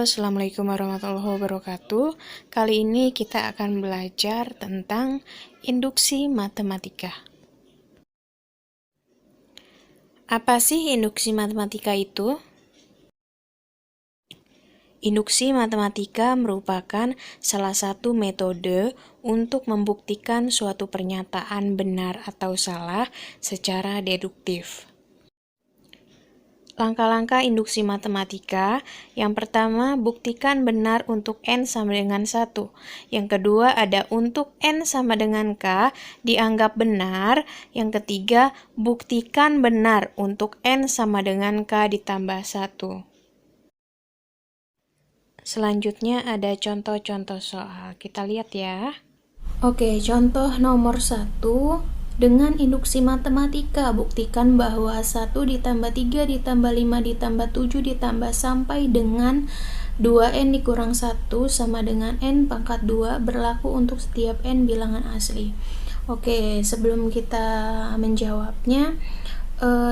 Assalamualaikum warahmatullahi wabarakatuh. Kali ini kita akan belajar tentang induksi matematika. Apa sih induksi matematika itu? Induksi matematika merupakan salah satu metode untuk membuktikan suatu pernyataan benar atau salah secara deduktif. Langkah-langkah induksi matematika, yang pertama, buktikan benar untuk N sama dengan 1. Yang kedua, ada untuk N sama dengan K, dianggap benar. Yang ketiga, buktikan benar untuk N sama dengan K ditambah 1. Selanjutnya ada contoh-contoh soal. Kita lihat ya. Oke, contoh nomor 1. Dengan induksi matematika, buktikan bahwa 1 ditambah 3 ditambah 5 ditambah 7 ditambah sampai dengan 2N dikurang 1 sama dengan N pangkat 2 berlaku untuk setiap N bilangan asli. Oke, sebelum kita menjawabnya,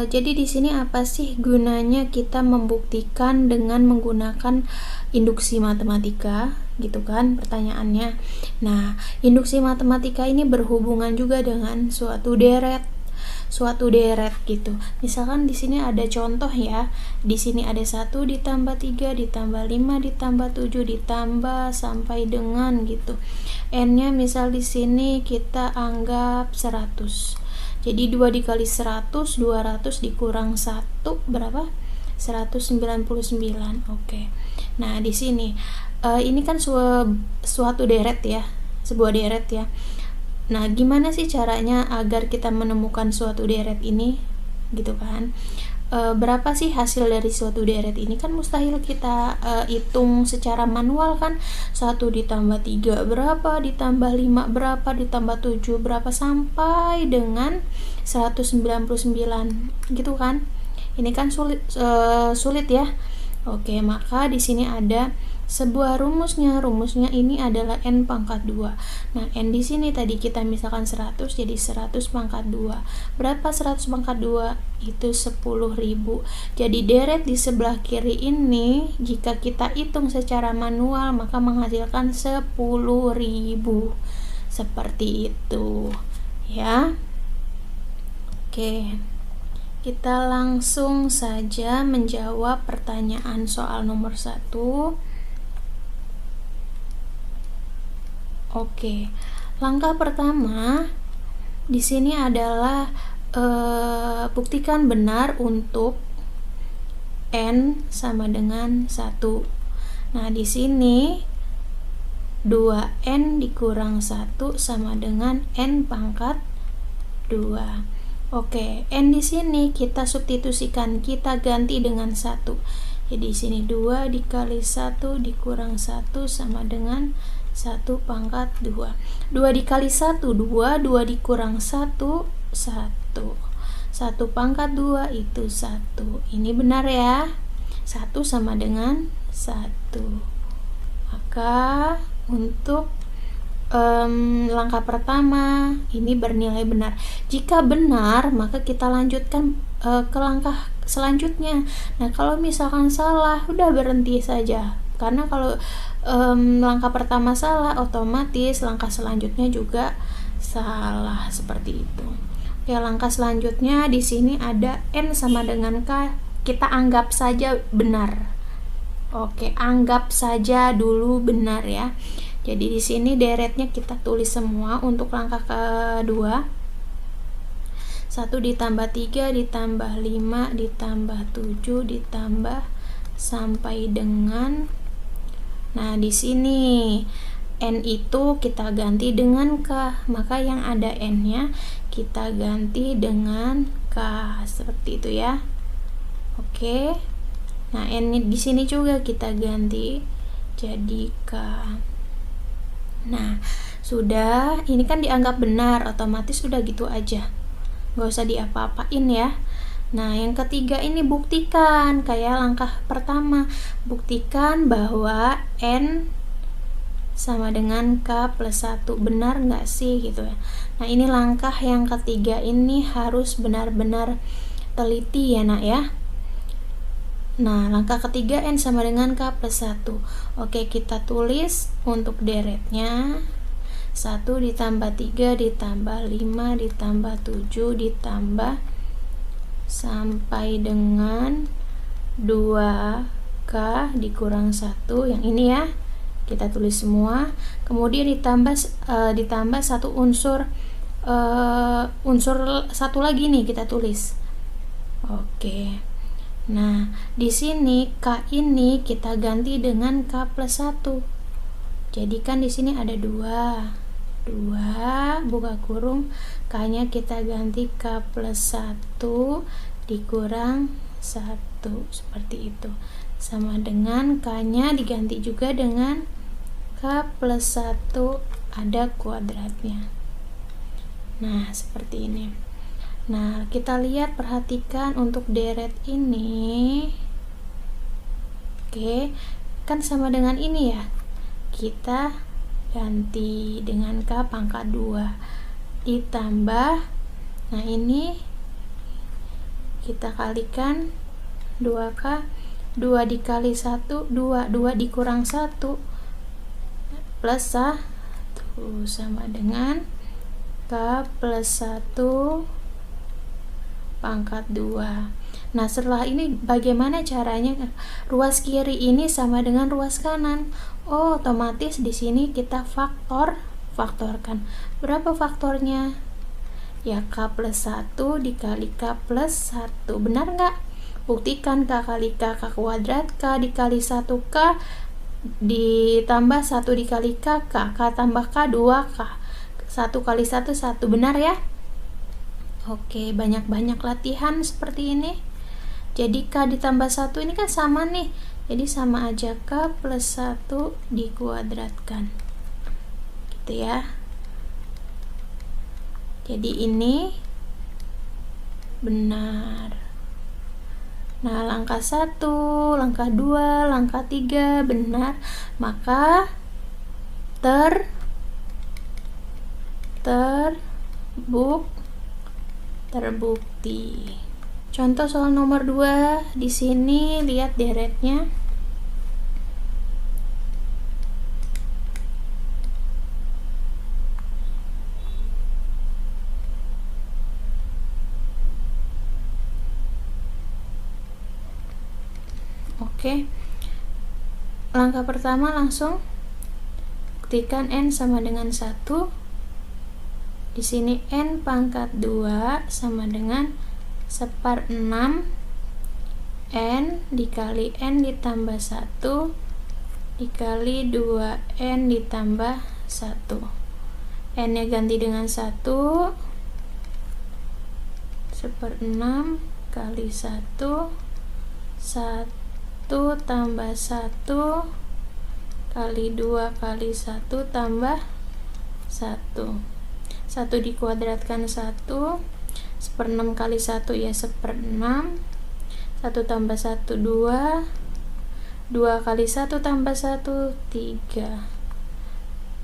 jadi di sini apa sih gunanya kita membuktikan dengan menggunakan induksi matematika, gitu kan pertanyaannya. Nah, induksi matematika ini berhubungan juga dengan suatu deret gitu. Misalkan di sini ada contoh ya. Di sini ada 1 ditambah 3 ditambah 5 ditambah 7 ditambah sampai dengan gitu. N-nya misal di sini kita anggap 100. Jadi 2 dikali 100, 200 dikurang 1 berapa? 199. Oke. Nah, di sini ini kan suatu deret ya, sebuah deret ya. Nah, gimana sih caranya agar kita menemukan suatu deret ini? Gitu kan. Berapa sih hasil dari suatu deret ini? Kan mustahil kita hitung secara manual kan. 1 ditambah 3 berapa, ditambah 5 berapa, ditambah 7 berapa sampai dengan 199 gitu kan. Ini kan sulit ya. Oke, maka di sini ada sebuah rumusnya. Rumusnya ini adalah N pangkat 2. Nah, N di sini tadi kita misalkan 100, jadi 100 pangkat 2. Berapa 100 pangkat 2? Itu 10.000. Jadi deret di sebelah kiri ini jika kita hitung secara manual maka menghasilkan 10.000. Seperti itu. Ya. Oke. Kita langsung saja menjawab pertanyaan soal nomor 1. Oke, langkah pertama di sini adalah buktikan benar untuk N sama dengan 1. Nah, di sini 2N dikurang 1 sama dengan N pangkat 2. Oke, N di sini kita substitusikan, kita ganti dengan 1. Jadi di sini 2 dikali 1 dikurang 1 sama dengan 1 pangkat 2. 2 dikali 1, 2. 2 dikurang 1, 1. 1 pangkat 2 itu 1. Ini benar ya. 1 sama dengan 1. Maka untuk langkah pertama ini bernilai benar. Jika benar, maka kita lanjutkan ke langkah selanjutnya. Nah, kalau misalkan salah, udah berhenti saja. Karena kalau langkah pertama salah, otomatis langkah selanjutnya juga salah, seperti itu. Oke, langkah selanjutnya di sini ada N sama dengan K. Kita anggap saja benar. Oke, anggap saja dulu benar ya. Jadi di sini deretnya kita tulis semua untuk langkah kedua. 1 ditambah 3 ditambah 5 ditambah 7 ditambah sampai dengan. Nah, di sini N itu kita ganti dengan K, maka yang ada N-nya kita ganti dengan K, seperti itu ya. Oke. Nah, N di sini juga kita ganti jadi K. Nah, sudah, ini kan dianggap benar, otomatis udah gitu aja, nggak usah diapa-apain ya. Nah, yang ketiga ini buktikan, kayak langkah pertama, buktikan bahwa N sama dengan K plus 1, benar nggak sih gitu ya. Nah, ini langkah yang ketiga ini harus benar-benar teliti ya nak ya. Nah, langkah ketiga N sama dengan K plus 1. Oke, kita tulis untuk deretnya. 1 ditambah 3 ditambah 5 ditambah 7 ditambah sampai dengan 2K dikurang 1. Yang ini ya, kita tulis semua. Kemudian ditambah satu unsur satu lagi nih kita tulis. Oke. Nah, di sini K ini kita ganti dengan K plus 1. Jadi kan di sini ada 2 buka kurung, K-nya kita ganti K plus 1 dikurang 1, seperti itu. Sama dengan K-nya diganti juga dengan K plus 1 ada kuadratnya. Nah, seperti ini. Nah, kita lihat, perhatikan untuk deret ini. Oke, kan sama dengan ini ya. Kita ganti dengan K pangkat 2 ditambah, nah ini kita kalikan 2K, 2 dikali 1, 2 dikurang 1 plus 1 sama dengan K plus 1 pangkat 2. Nah, setelah ini bagaimana caranya? Ruas kiri ini sama dengan ruas kanan. Oh, otomatis di sini kita faktorkan. Berapa faktornya? Ya, K plus 1 dikali K plus 1. Benar nggak? Buktikan. K kali K kuadrat, K dikali 1K ditambah 1 dikali K tambah K 2K. 1 kali 1 1. Benar ya? Oke, banyak-banyak latihan seperti ini. Jadi K ditambah 1 ini kan sama nih. Jadi sama aja, K plus 1 dikuadratkan. Gitu ya. Jadi ini benar. Nah, langkah 1, langkah 2, langkah 3 benar. Maka terbukti. Contoh soal nomor 2, di sini lihat deretnya. Oke. Langkah pertama langsung buktikan N sama dengan 1. Di sini N pangkat 2 sama dengan 1/6 N dikali N ditambah 1 dikali 2N ditambah 1. N nya ganti dengan 1, 1/6 kali 1, 1 tambah 1 kali 2 kali 1 tambah 1. 1 dikuadratkan 1, 1/6 kali 1 ya 1/6, 1 tambah 1 2, 2 kali 1 tambah 1 3.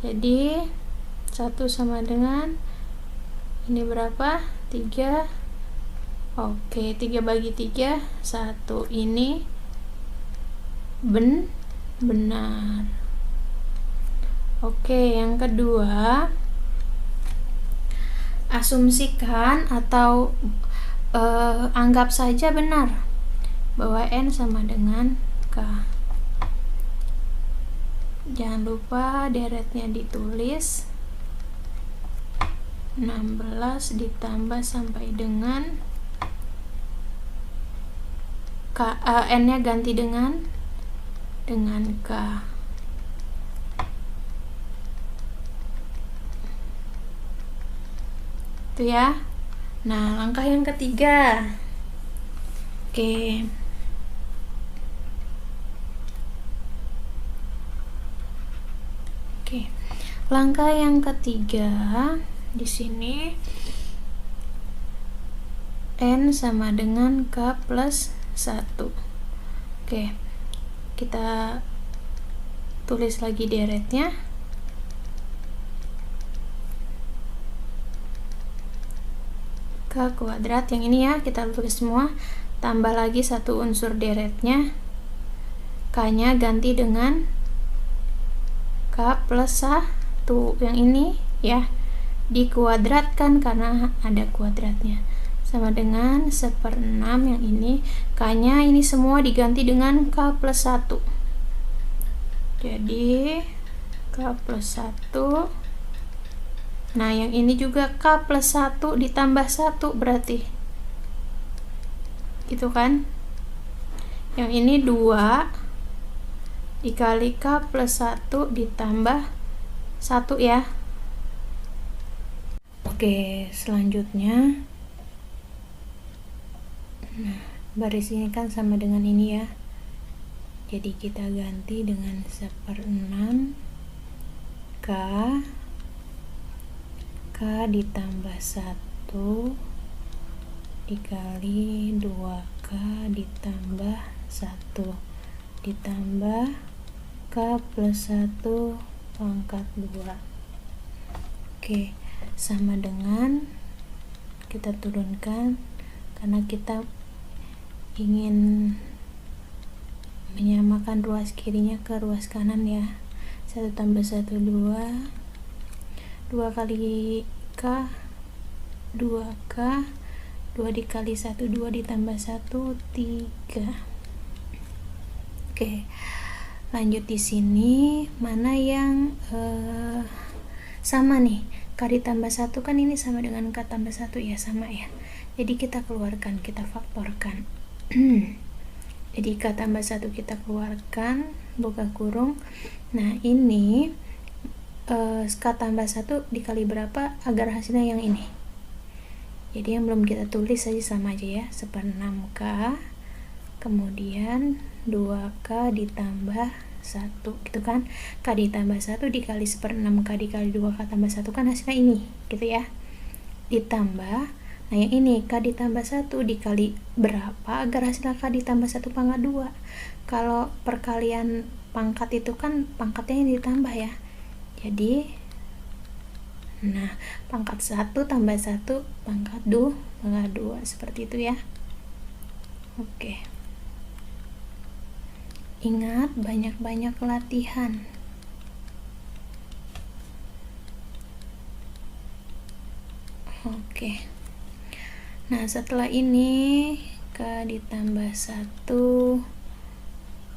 Jadi 1 sama dengan ini berapa? 3. Oke, 3 bagi 3 1. Ini benar. Oke, yang kedua, asumsikan atau anggap saja benar bahwa N sama dengan K. Jangan lupa deretnya ditulis 16 ditambah sampai dengan K, N nya ganti dengan K. Itu ya. Nah, langkah yang ketiga. Oke. Langkah yang ketiga di sini N sama dengan K plus 1. Oke. Kita tulis lagi deretnya. K kuadrat yang ini ya, kita tulis semua. tambah lagi satu unsur deretnya, K-nya ganti dengan K plus 1, yang ini ya dikuadratkan karena ada kuadratnya, sama dengan 1/6 yang ini, K-nya ini semua diganti dengan K plus 1, jadi K plus 1. Nah yang ini juga K plus 1 ditambah 1 berarti gitu kan, yang ini 2 dikali K plus 1 ditambah 1 ya. Oke, selanjutnya nah baris ini kan sama dengan ini ya, jadi kita ganti dengan 1/6 K ditambah 1 dikali 2K ditambah 1 ditambah K plus 1 pangkat 2. Oke, sama dengan kita turunkan karena kita ingin menyamakan ruas kirinya ke ruas kanan ya. 1 tambah 1 2, 2 kali K 2K, 2 dikali 1 2 ditambah 1 3. Oke, lanjut di sini mana yang sama nih, K ditambah 1 kan ini sama dengan K tambah 1 ya, sama ya, jadi kita keluarkan, kita faktorkan. Jadi K tambah 1 kita keluarkan, buka kurung. Nah ini K tambah 1 dikali berapa agar hasilnya yang ini, jadi yang belum kita tulis saja sama aja ya, 1/6K kemudian 2K ditambah 1 gitu kan, K ditambah 1 dikali 1/6K dikali 2K tambah 1 kan hasilnya ini gitu ya, ditambah, nah yang ini K ditambah 1 dikali berapa agar hasilnya K ditambah 1 pangkat 2, kalau perkalian pangkat itu kan pangkatnya yang ditambah ya, jadi nah pangkat 1 tambah 1 pangkat 2 seperti itu ya. Oke, ingat banyak-banyak latihan. Oke, nah setelah ini K ditambah 1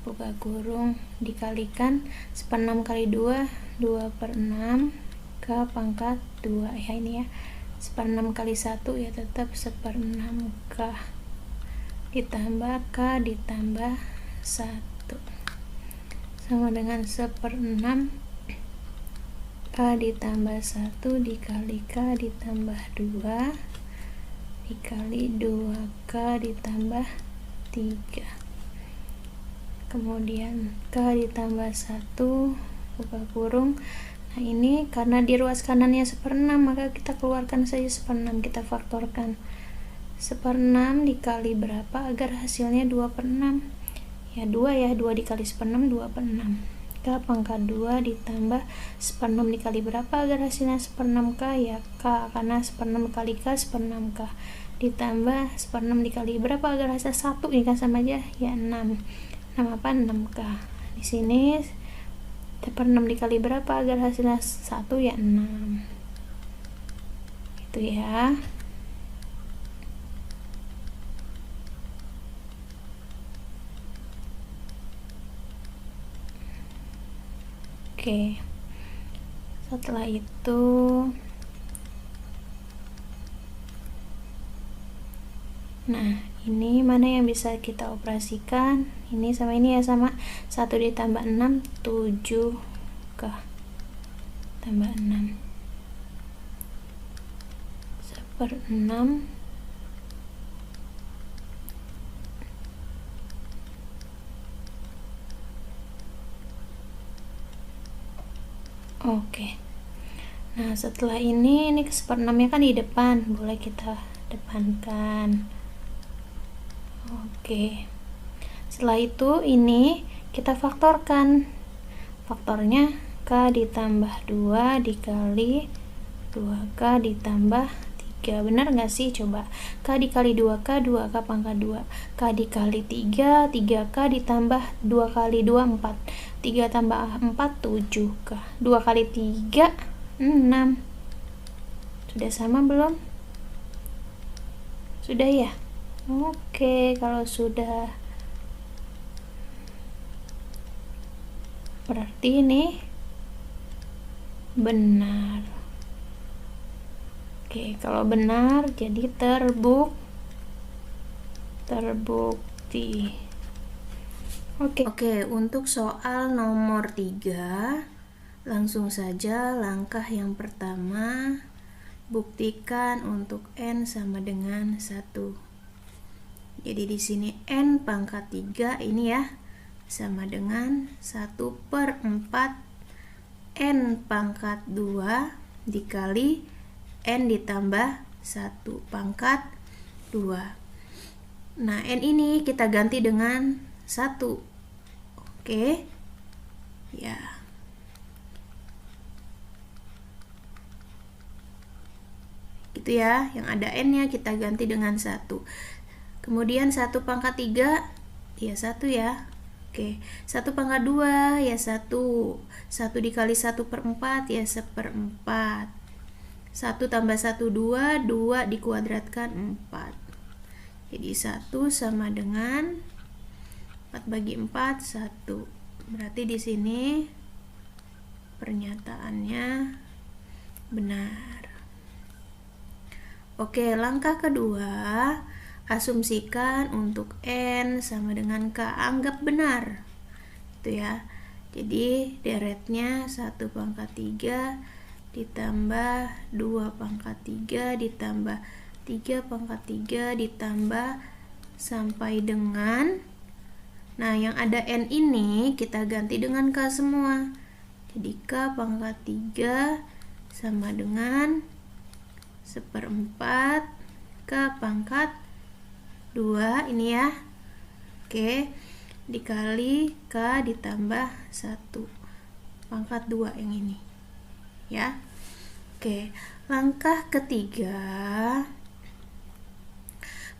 buka kurung dikalikan 1/6 kali 2 2/6 K pangkat 2 ya, ini ya 1/6 kali 1 ya tetap 1/6K ditambah K ditambah 1 sama dengan 1/6 K ditambah 1 dikali K ditambah 2 dikali 2K ditambah 3, kemudian K ditambah 1 buka kurung. Nah ini karena di ruas kanannya 1/6 maka kita keluarkan saja 1/6, kita faktorkan 1/6 dikali berapa agar hasilnya 2/6 ya, 2 ya, 2 dikali 1/6 2/6, K pangkat 2 ditambah 1/6 dikali berapa agar hasilnya 1/6K ya, K karena 1/6 kali K 1/6K ditambah 1/6 dikali berapa agar hasil 1 ini kan sama aja ya 6 apa 6K, di sini 1/6 dikali berapa agar hasilnya 1 ya 6 itu ya. Oke, setelah itu nah ini mana yang bisa kita operasikan, ini sama ini ya, sama 1 ditambah 6 7K tambah 6 1/6 Oke, nah setelah ini 1/6 nya kan di depan, boleh kita depankan. Oke, setelah itu ini kita faktorkan, faktornya K ditambah 2 dikali 2K ditambah 3. Benar nggak sih? Coba. K dikali 2K, 2K pangkat 2. K dikali 3, 3K ditambah 2 kali 2, 4. 3 tambah 4, 7K. 2 kali 3, 6. Sudah sama belum? Sudah ya? Oke, kalau sudah, berarti ini benar. Oke, kalau benar jadi terbukti. Oke, untuk soal nomor 3, langsung saja langkah yang pertama, buktikan untuk N sama dengan 1. Jadi di sini N pangkat 3 ini ya, sama dengan 1/4 N pangkat 2 dikali N ditambah 1 pangkat 2. Nah, N ini kita ganti dengan 1. Oke. Ya. Gitu ya, yang ada N-nya kita ganti dengan 1. Kemudian 1 pangkat 3, ya 1 ya. Oke, 1 pangkat 2, ya 1. 1 dikali 1/4, ya 1/4. 1 tambah 1, 2, 2 dikuadratkan 4. Jadi 1 sama dengan 4 bagi 4, 1. Berarti di sini pernyataannya benar. Oke, langkah kedua, asumsikan untuk N sama dengan K, anggap benar. Itu ya. Jadi deretnya 1 pangkat 3 ditambah 2 pangkat 3 ditambah 3 pangkat 3 ditambah sampai dengan, nah yang ada N ini kita ganti dengan K semua. Jadi K pangkat 3 sama dengan 1/4 K pangkat 2 ini ya. Oke, dikali K ditambah 1 pangkat 2 yang ini ya. Oke, langkah ketiga,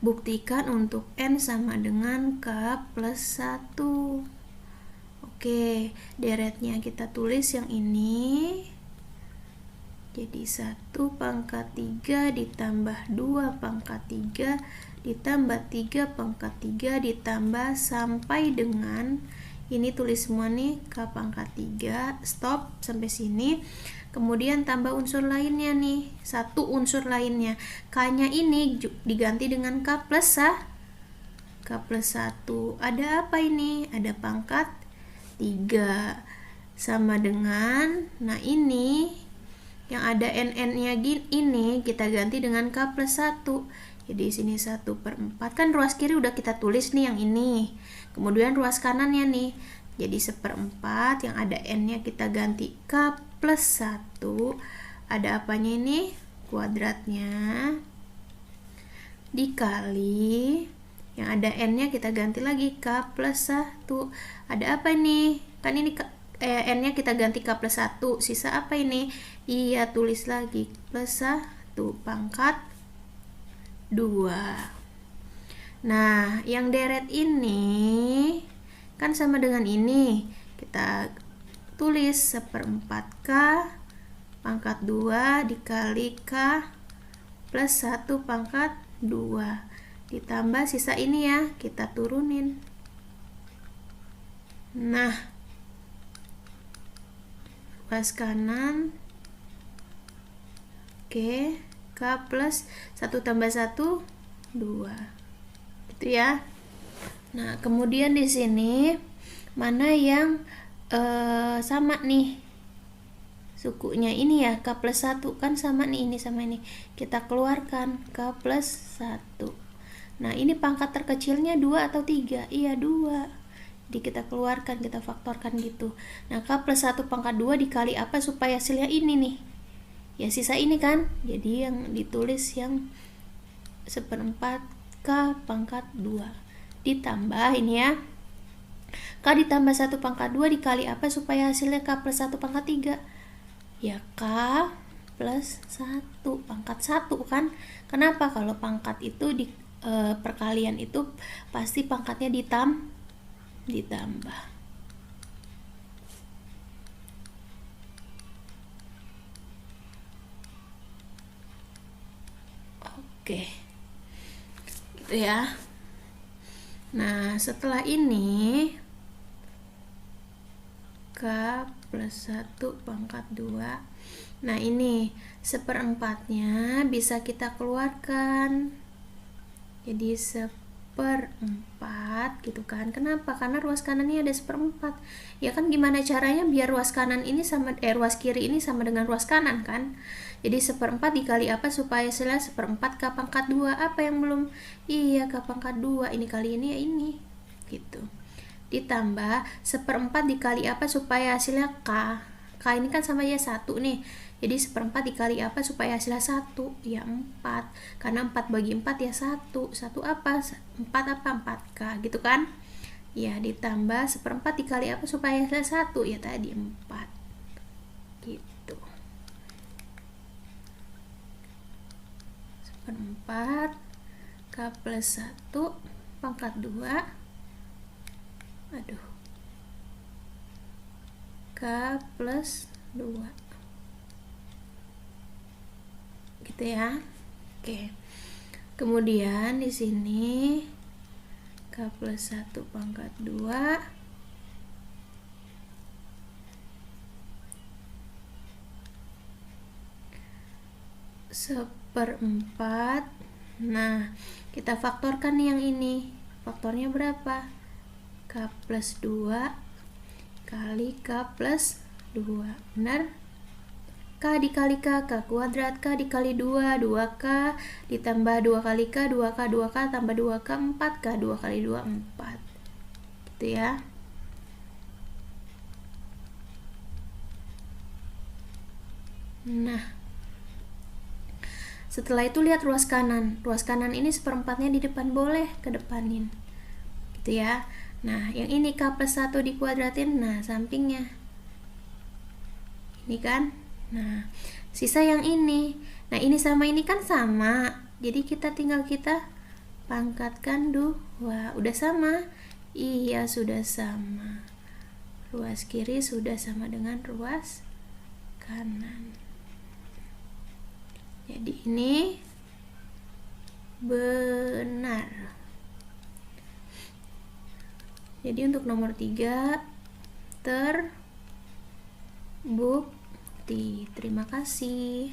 buktikan untuk N sama dengan K plus 1. Oke, deretnya kita tulis yang ini. Jadi 1 pangkat 3 ditambah 2 pangkat 3 ditambah 3 pangkat 3 ditambah sampai dengan, ini tulis semua nih, K pangkat 3, stop sampai sini. Kemudian tambah unsur lainnya nih, 1 unsur lainnya. K-nya ini diganti dengan K plus 1. Ada apa ini? Ada pangkat 3 sama dengan, nah ini yang ada NN-nya ini kita ganti dengan K plus 1. Jadi sini 1/4. Kan ruas kiri udah kita tulis nih yang ini. Kemudian ruas kanannya nih. Jadi 1/4, yang ada N-nya kita ganti K plus 1. Ada apanya ini? Kuadratnya. Dikali, yang ada N-nya kita ganti lagi K plus 1. Ada apa ini? Kan ini N-nya kita ganti K plus 1. Sisa apa ini? Iya, tulis lagi plus 1 pangkat 2. Nah, yang deret ini kan sama dengan ini. Kita tulis 1/4 K pangkat 2 dikali K plus 1 pangkat 2. Ditambah sisa ini ya, kita turunin. Nah, ruas kanan. Oke, K plus 1 tambah 1, 2. Gitu ya. Nah, kemudian di sini mana yang sama nih sukunya, ini ya K plus 1 kan sama nih, ini sama ini, kita keluarkan K plus 1. Nah, ini pangkat terkecilnya 2 atau 3? Iya, 2. Jadi kita keluarkan, kita faktorkan gitu. Nah, K plus 1 pangkat 2 dikali apa supaya hasilnya ini nih? Ya sisa ini kan. Jadi yang ditulis yang 1/4 K pangkat 2 ditambah ini ya, K ditambah 1 pangkat 2 dikali apa supaya hasilnya K plus 1 pangkat 3? Ya K plus 1, pangkat 1 kan. Kenapa? Kalau pangkat itu di perkalian itu pasti pangkatnya ditambah. Oke, gitu ya. Nah, setelah ini K plus 1 pangkat 2. Nah, ini 1/4-nya bisa kita keluarkan. Jadi 1/4 gitu kan. Kenapa? Karena ruas kanannya ada 1/4. Ya kan, gimana caranya biar ruas kanan ini sama ruas kiri ini sama dengan ruas kanan kan? Jadi 1/4 dikali apa supaya hasilnya 1/4 K pangkat 2. Apa yang belum? Iya, K pangkat 2. Ini kali ini ya ini. Gitu. Ditambah 1/4 dikali apa supaya hasilnya K. K ini kan sama aja 1 nih. Jadi 1/4 dikali apa supaya hasilnya 1? Ya 4. Karena 4 bagi 4 ya 1. 1 apa? 4 apa? 4K gitu kan? Ya, ditambah 1/4 dikali apa supaya hasilnya 1? Ya tadi 4. Gitu. 1/4 K plus 1 pangkat 2. K plus 2. Gitu ya. Oke. Kemudian di sini K plus 1 pangkat 2 1/4. Nah, kita faktorkan nih yang ini. Faktornya berapa? K plus 2 kali K plus 2. Benar? K dikali K, K kuadrat. K dikali 2, 2K ditambah 2 kali K, 2K, 2K tambah 2K, 4K. 2 kali 2, 4. Gitu ya. Nah, setelah itu lihat ruas kanan. Ruas kanan ini 1/4-nya di depan, boleh kedepanin. Gitu ya. Nah, yang ini K plus 1 dikuadratin, nah sampingnya ini kan. Nah, sisa yang ini. Nah, ini sama ini kan sama. Jadi kita tinggal pangkatkan 2. Udah sama? Iya, sudah sama. Ruas kiri sudah sama dengan ruas kanan. Jadi ini benar. Jadi untuk nomor 3 terbukti. Terima kasih.